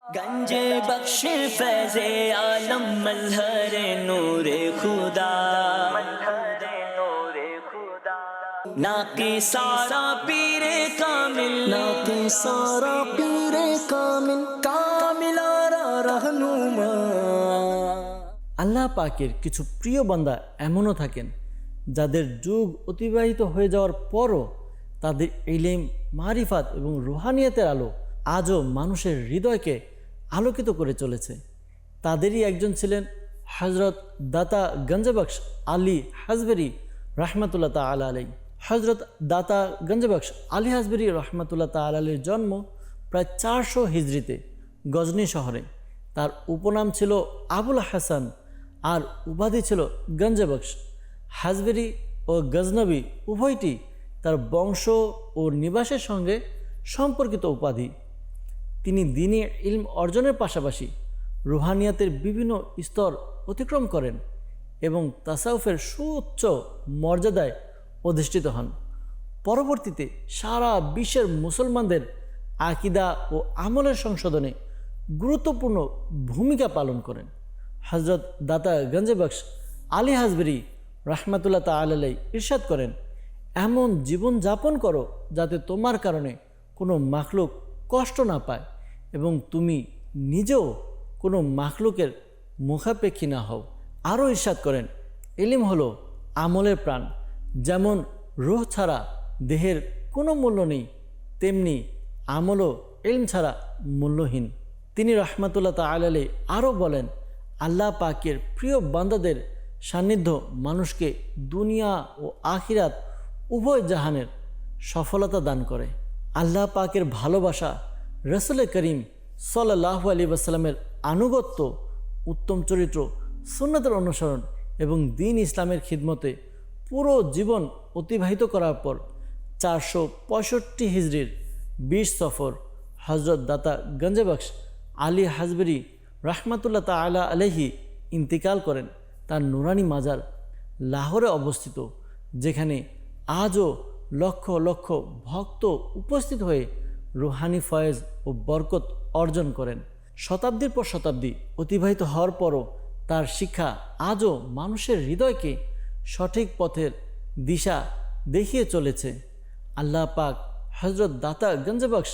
गंजे बख्श फैज़े आलम मजहरे नूरे खुदा नाकी सारा पीरे कामिल नाकी सारा पीरे कामिल कामिलारा रहनुमा। আল্লাহ পাকের কিছু প্রিয় বান্দা এমনও থাকেন যাদের যুগ অতিবাহিত হয়ে যাওয়ার পরও তাদের ইলম, মারিফাত এবং রুহানিয়াতের আলো আজও মানুষের হৃদয়কে আলোকিত করে চলেছে। তাদেরই একজন ছিলেন হজরত দাতা গঞ্জবখশ আলী হাজবেরি রহমতুল্লাহ তাআলা আলাইহি। হজরত দাতা গঞ্জবখশ আলী হাজবেরি রহমতুল্লাহ তাআলা আলাইহির জন্ম প্রায় 400 হিজরিতে গজনী শহরে। তার উপনাম ছিল আবুল হাসান আর উপাধি ছিল গঞ্জবখশ। হাজবেরি ও গজনবী উভয়টি তার বংশ ও নিবাসের সঙ্গে সম্পর্কিত উপাধি। তিনি দ্বীনী ইলম অর্জনের পাশাপাশি রুহানিয়াতের বিভিন্ন স্তর অতিক্রম করেন এবং তাসাউফের সুউচ্চ মর্যাদায় অধিষ্ঠিত হন। পরবর্তীতে সারা বিশ্বের মুসলমানদের আকিদা ও আমলের সংশোধনে গুরুত্বপূর্ণ ভূমিকা পালন করেন। হজরত দাতা গঞ্জবখশ আলী হাজবেরি রহমতুল্লাহ তাআলা আলাইহি ইরশাদ করেন, এমন জীবন যাপন করো যাতে তোমার কারণে কোনো মাখলুক কষ্ট না পায় এবং তুমি নিজেও কোনো মাখলুকের মুখাপেক্ষী না হও। আরও ইরশাদ করেন, ইলম হলো আমলের প্রাণ। যেমন রূহ ছাড়া দেহের কোনো মূল্য নেই, তেমনি আমলও ইলম ছাড়া মূল্যহীন। তিনি রহমতুল্লাহ তাআলা আলাইহি আরও বলেন, আল্লাহ পাকের প্রিয় বান্দাদের সান্নিধ্য মানুষকে দুনিয়া ও আখিরাত উভয় জাহানের সফলতা দান করে। আল্লাহ পাকের ভালোবাসা, রসুল করিম সাল্লাল্লাহু আলাইহি ওয়াসাল্লামের আনুগত্য, উত্তম চরিত্র, সুন্নতের অনুসরণ এবং দ্বীন ইসলামের খিদমতে পুরো জীবন অতিবাহিত করার পর 465 হিজরির 20 সফর হজরত দাতা গঞ্জবখশ আলী হাজবেরি রহমতুল্লাহ তাআলা আলাইহি ইন্তিকাল করেন। তার নুরানি মাজার লাহোরে অবস্থিত, যেখানে আজও লক্ষ লক্ষ ভক্ত উপস্থিত হয়ে রুহানি ফয়েজ ও বরকত অর্জন করেন। শতাব্দীর পর শতাব্দী অতিবাহিত হওয়ার পরও তার শিক্ষা আজও মানুষের হৃদয়কে সঠিক পথের দিশা দেখিয়ে চলেছে। আল্লাহ পাক হজরত দাতা গঞ্জবখশ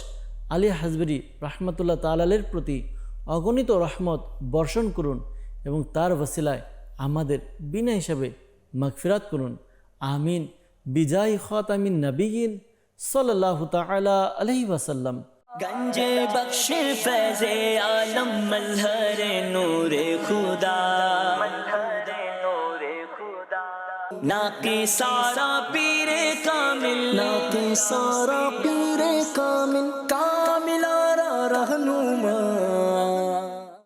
আলী হাজবেরি রহমতুল্লাহ তাআলা আলাইহির প্রতি অগণিত রহমত বর্ষণ করুন এবং তার ওসিলায় আমাদের বিনা হিসাবে মাগফিরাত করুন। আমিন বিজাই খাতামিন নবিয়িন সাল্লাল্লাহু তাআলা আলাইহি ওয়াসাল্লাম। गंजे बख्श फैज़े आलम मजहरे नूरे खुदा नाकी सारा पीरे कामिल नाकी सारा पीरे कामिल